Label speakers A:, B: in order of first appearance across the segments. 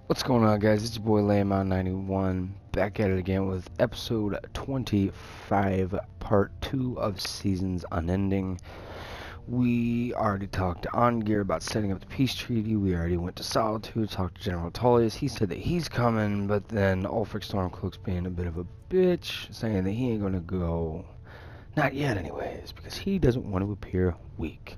A: What's going on, guys? It's your boy Layemout 91 back at it again with episode 25, part 2 of Seasons Unending. We already talked to Ongear about setting up the peace treaty. We already went to Solitude, talked to General Tullius. He said that he's coming, but then Ulfric Stormcloak's being a bit of a bitch, saying that he ain't gonna go. Not yet, anyways, because he doesn't want to appear weak.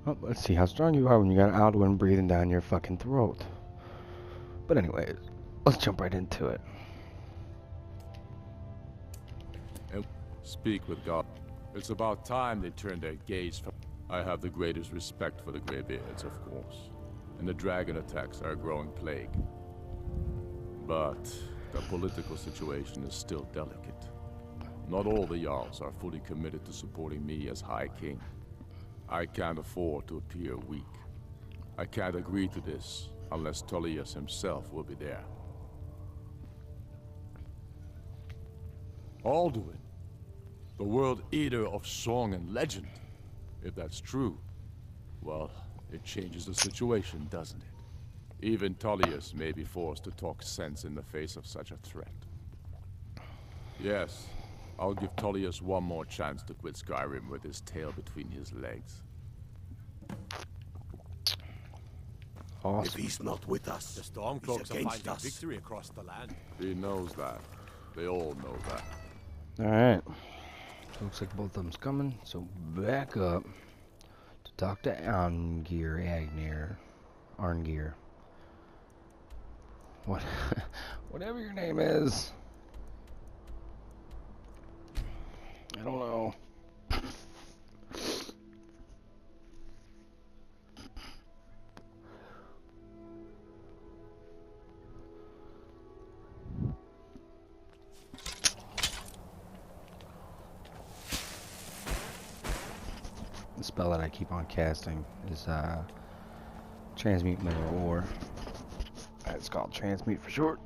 A: Well, let's see how strong you are when you got Alduin breathing down your fucking throat. But anyways, let's jump right into it.
B: And speak with God. It's about time they turned their gaze from... I have the greatest respect for the Greybeards, of course. And the dragon attacks are a growing plague. But the political situation is still delicate. Not all the Jarls are fully committed to supporting me as High King. I can't afford to appear weak. I can't agree to this unless Tullius himself will be there. Alduin, the world eater of song and legend. If that's true, well, it changes the situation, doesn't it? Even Tullius may be forced to talk sense in the face of such a threat. Yes, I'll give Tullius one more chance to quit Skyrim with his tail between his legs.
A: Awesome.
C: If he's not with us,
D: The Stormcloaks are
C: against
D: finding
C: us.
D: victory across the land.
B: He knows that. They all know that.
A: Alright. Looks like both of them's coming, so back up to talk to Arngeir. What? Whatever your name is. I don't know. The spell that I keep on casting is transmute mineral ore. It's called transmute for short.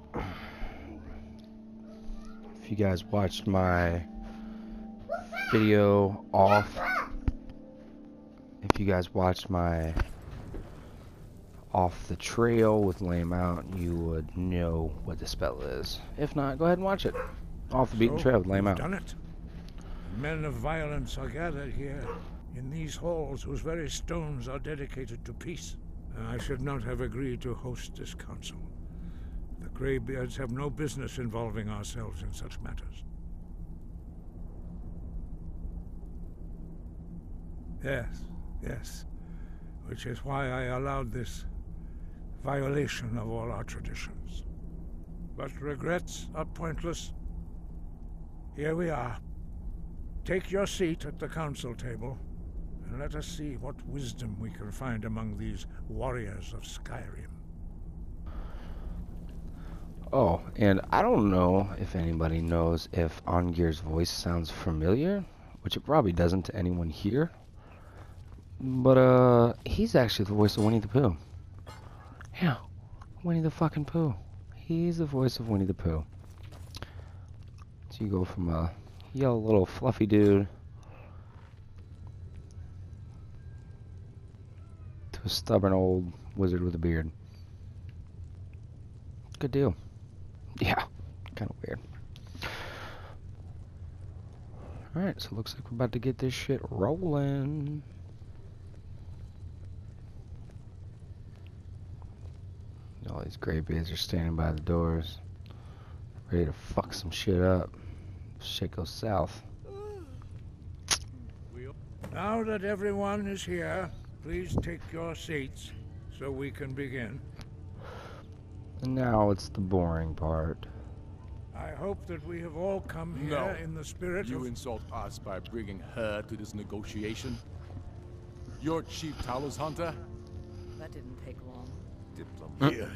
A: If you guys watched my video off the trail with Layemout, you would know what the spell is. If not, go ahead and watch it. Off the beaten trail with Layemout.
E: Done it. Men of violence are gathered here in these halls whose very stones are dedicated to peace. I should not have agreed to host this council. The Greybeards have no business involving ourselves in such matters. Yes. Which is why I allowed this violation of all our traditions. But regrets are pointless. Here we are. Take your seat at the council table, and let us see what wisdom we can find among these warriors of Skyrim.
A: Oh, and I don't know if anybody knows if Ongeir's voice sounds familiar, which it probably doesn't to anyone here. But, he's actually the voice of Winnie the Pooh. Yeah, Winnie the fucking Pooh. He's the voice of Winnie the Pooh. So you go from a yellow little fluffy dude to a stubborn old wizard with a beard. Good deal. Yeah, kind of weird. Alright, so it looks like we're about to get this shit rolling. All these Greybeards are standing by the doors, ready to fuck some shit up. Shit goes south.
E: Now that everyone is here, please take your seats so we can begin.
A: And now it's the boring part.
E: I hope that we have all come here
B: No.
E: in the spirit
B: You
E: of...
B: insult us by bringing her to this negotiation? You're Chief Talos Hunter?
F: That didn't take long.
C: Here.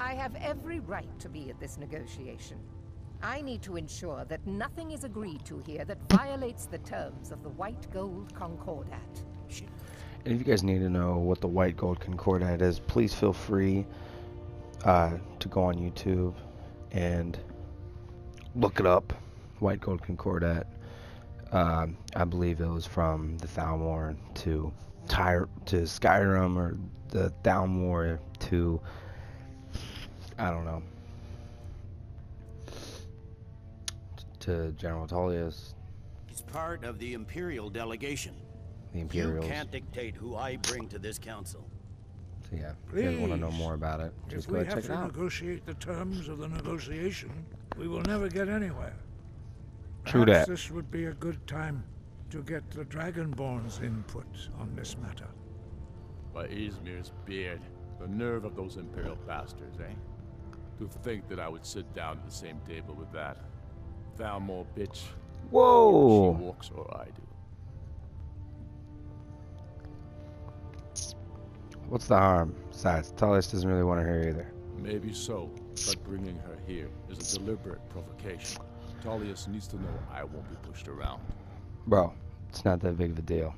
F: I have every right to be at this negotiation. I need to ensure that nothing is agreed to here that violates the terms of the White Gold Concordat.
A: And if you guys need to know what the White Gold Concordat is, please feel free to go on YouTube and look it up. White Gold Concordat. I believe it was from the Thalmor to Skyrim, or the Thalmor to, I don't know, to General Tullius,
G: He's part of the Imperial delegation.
A: the Imperials.
G: You can't dictate who I bring to this council.
A: So yeah, if you guys want to know
E: Please.
A: more about it, just
E: If
A: go
E: we
A: ahead and
E: have
A: check it
E: to
A: out.
E: negotiate the terms of the negotiation, we will never get anywhere.
A: True
E: Perhaps
A: that.
E: this would be a good time to get the Dragonborn's input on this matter.
B: By Izmir's beard, the nerve of those Imperial bastards, eh? To think that I would sit down at the same table with that Thalmor bitch.
A: Whoa!
B: She walks or I do.
A: What's the harm? Besides, Tullius doesn't really want her either.
B: Maybe so, but bringing her here is a deliberate provocation. Tullius needs to know I won't be pushed around.
A: Bro, it's not that big of a deal.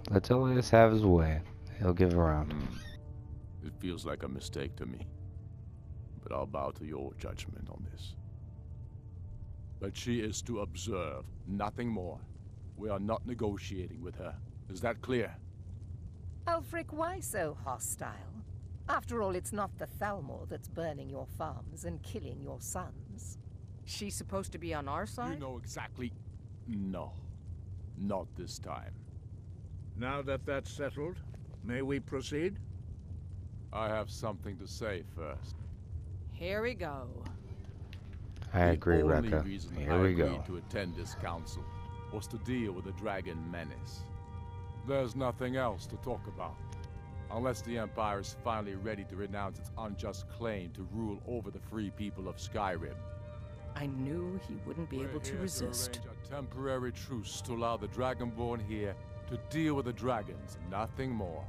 A: Let Tullius have his way. He'll give around.
B: It feels like a mistake to me, but I'll bow to your judgment on this. But she is to observe, nothing more. We are not negotiating with her. Is that clear?
F: Ulfric, why so hostile? After all, it's not the Thalmor that's burning your farms and killing your sons.
H: She's supposed to be on our side?
B: You know exactly... No. Not this time.
E: Now that that's settled, may we proceed?
B: I have something to say first.
H: Here we go.
A: I agree,
B: The only
A: Rekka.
B: reason
A: Here
B: I
A: we
B: agreed
A: go.
B: to attend this council was to deal with the dragon menace. There's nothing else to talk about. Unless the Empire is finally ready to renounce its unjust claim to rule over the free people of Skyrim.
H: I knew he wouldn't be able to resist.
B: arrange a temporary truce to allow the Dragonborn here to deal with the dragons, nothing more.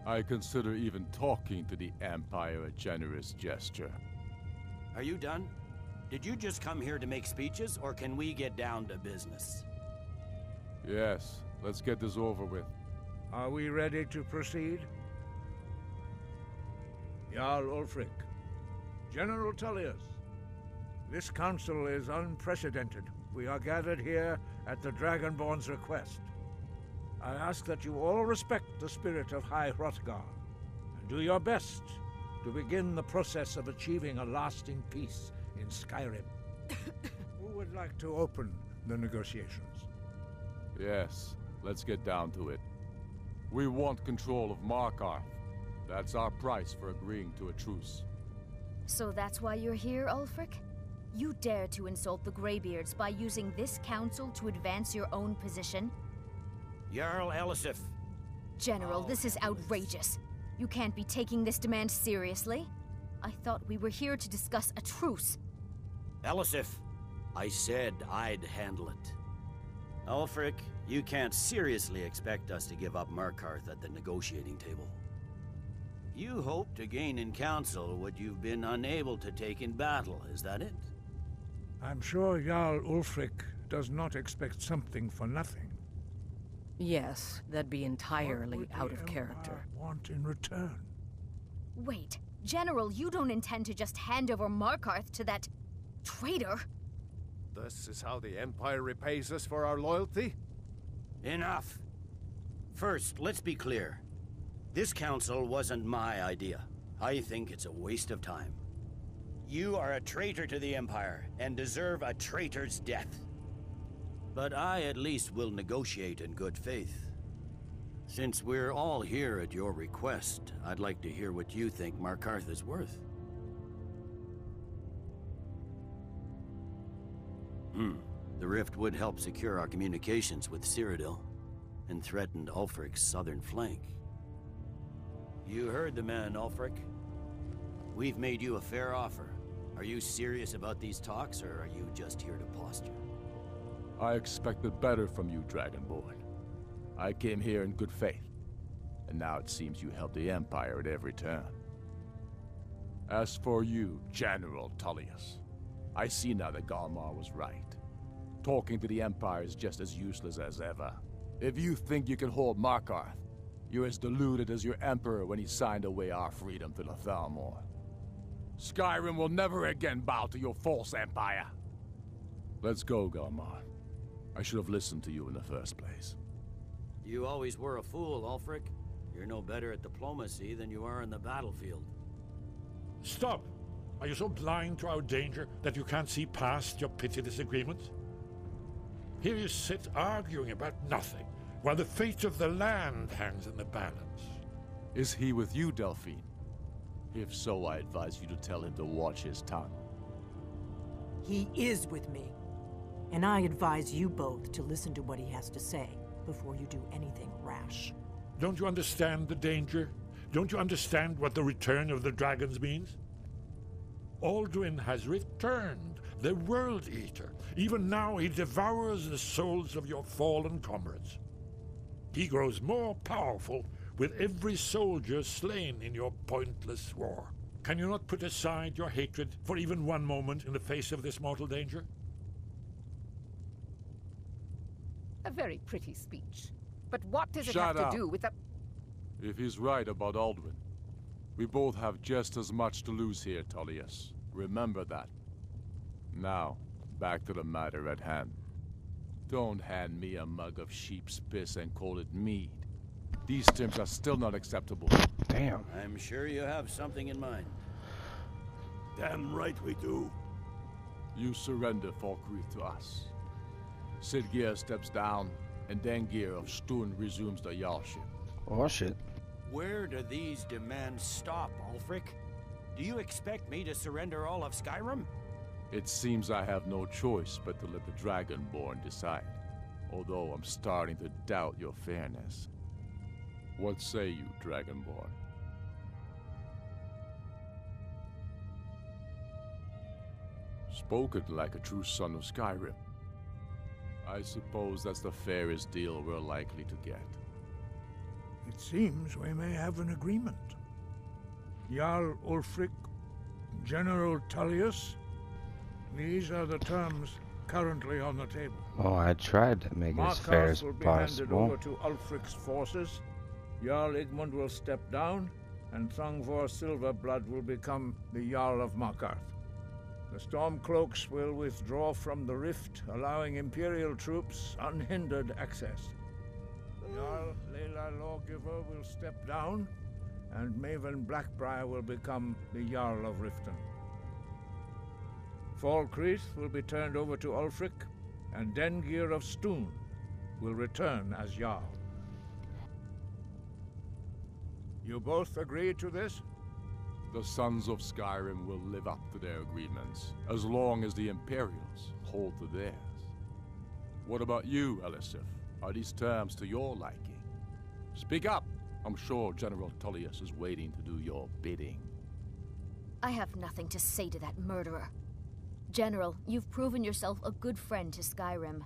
B: I consider even talking to the Empire a generous gesture.
G: Are you done? Did you just come here to make speeches, or can we get down to business?
B: Yes, let's get this over with.
E: Are we ready to proceed? Jarl Ulfric, General Tullius, this council is unprecedented. We are gathered here at the Dragonborn's request. I ask that you all respect the spirit of High Hrothgar, and do your best to begin the process of achieving a lasting peace in Skyrim. Who would like to open the negotiations?
B: Yes, let's get down to it. We want control of Markarth. That's our price for agreeing to a truce.
I: So that's why you're here, Ulfric? You dare to insult the Greybeards by using this council to advance your own position?
G: Jarl Elisif.
I: General, this is outrageous. You can't be taking this demand seriously. I thought we were here to discuss a truce.
G: Elisif, I said I'd handle it. Ulfric, you can't seriously expect us to give up Markarth at the negotiating table. You hope to gain in council what you've been unable to take in battle, is that it?
E: I'm sure Jarl Ulfric does not expect something for nothing.
H: Yes, that'd be
E: What
H: entirely
E: would the
H: out of
E: Empire
H: character.
E: want in return?
I: Wait, General, you don't intend to just hand over Markarth to that traitor?
D: This is how the Empire repays us for our loyalty?
G: Enough. First, let's be clear. This council wasn't my idea. I think it's a waste of time. You are a traitor to the Empire, and deserve a traitor's death. But I at least will negotiate in good faith. Since we're all here at your request, I'd like to hear what you think Markarth is worth. The rift would help secure our communications with Cyrodiil, and threatened Ulfric's southern flank. You heard the man, Ulfric. We've made you a fair offer. Are you serious about these talks, or are you just here to posture?
B: I expected better from you, Dragonborn. I came here in good faith, and now it seems you help the Empire at every turn. As for you, General Tullius, I see now that Galmar was right. Talking to the Empire is just as useless as ever. If you think you can hold Markarth, you're as deluded as your Emperor when he signed away our freedom to the Thalmor. Skyrim will never again bow to your false empire. Let's go, Galmar. I should have listened to you in the first place.
G: You always were a fool, Ulfric. You're no better at diplomacy than you are in the battlefield.
E: Stop! Are you so blind to our danger that you can't see past your petty disagreements? Here you sit arguing about nothing, while the fate of the land hangs in the balance.
B: Is he with you, Delphine? If so, I advise you to tell him to watch his tongue.
J: He is with me. And I advise you both to listen to what he has to say before you do anything rash.
E: Don't you understand the danger? Don't you understand what the return of the dragons means? Alduin has returned, the World Eater. Even now he devours the souls of your fallen comrades. He grows more powerful with every soldier slain in your pointless war. Can you not put aside your hatred for even one moment in the face of this mortal danger?
F: A very pretty speech. But what does it
B: Shut
F: have
B: up.
F: to do with the...
B: If he's right about Alduin, we both have just as much to lose here, Tullius. Remember that. Now, back to the matter at hand. Don't hand me a mug of sheep's piss and call it mead. These terms are still not acceptable.
A: Damn.
G: I'm sure you have something in mind.
C: Damn right we do.
B: You surrender Falkreath to us. Siggeir steps down, and Dengir of Stun resumes the Jarlship.
A: Oh, shit.
G: Where do these demands stop, Ulfric? Do you expect me to surrender all of Skyrim?
B: It seems I have no choice but to let the Dragonborn decide. Although I'm starting to doubt your fairness. What say you, Dragonborn? Spoken like a true son of Skyrim. I suppose that's the fairest deal we're likely to get.
E: It seems we may have an agreement. Jarl Ulfric, General Tullius, these are the terms currently on the table.
A: Oh, I tried to make it as fair as
E: Markarth will be handed
A: possible.
E: over to Ulfric's forces. Jarl Igmund will step down, and Thongvor Silverblood will become the Jarl of Markarth. The Stormcloaks will withdraw from the rift, allowing Imperial troops unhindered access. Jarl Layla Lawgiver will step down, and Maven Blackbriar will become the Jarl of Riften. Falkreath will be turned over to Ulfric, and Dengir of Stun will return as Jarl. You both agree to this?
B: The Sons of Skyrim will live up to their agreements, as long as the Imperials hold to theirs. What about you, Elisif? Are these terms to your liking? Speak up! I'm sure General Tullius is waiting to do your bidding.
I: I have nothing to say to that murderer. General, you've proven yourself a good friend to Skyrim.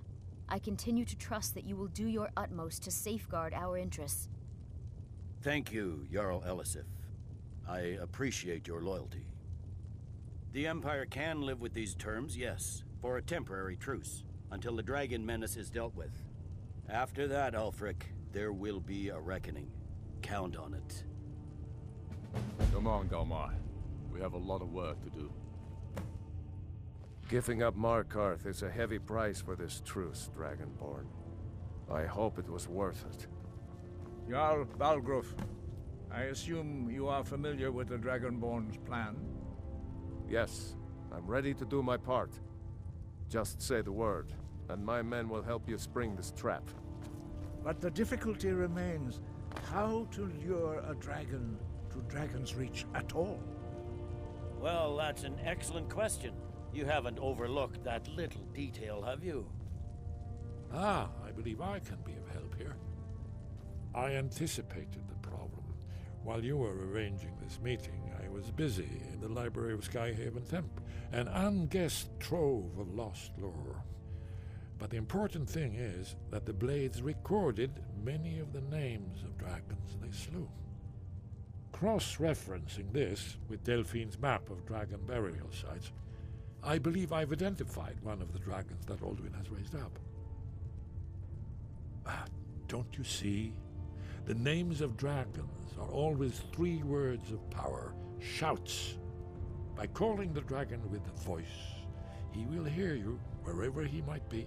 I: I continue to trust that you will do your utmost to safeguard our interests.
G: Thank you, Jarl Elisif. I appreciate your loyalty. The Empire can live with these terms, yes, for a temporary truce, until the dragon menace is dealt with. After that, Ulfric, there will be a reckoning. Count on it.
B: Come on, Galmar. We have a lot of work to do.
D: Giving up Markarth is a heavy price for this truce, Dragonborn. I hope it was worth it.
E: Jarl Balgruf, I assume you are familiar with the Dragonborn's plan?
D: Yes, I'm ready to do my part. Just say the word, and my men will help you spring this trap.
E: But the difficulty remains how to lure a dragon to Dragon's Reach at all.
G: Well, that's an excellent question. You haven't overlooked that little detail, have you?
E: Ah, I believe I can be of help here. I anticipated the problem. While you were arranging this meeting, I was busy in the library of Skyhaven Temp, an unguessed trove of lost lore. But the important thing is that the Blades recorded many of the names of dragons they slew. Cross-referencing this with Delphine's map of dragon burial sites, I believe I've identified one of the dragons that Alduin has raised up. Don't you see? The names of dragons are always 3 words of power, shouts. By calling the dragon with a voice, he will hear you wherever he might be.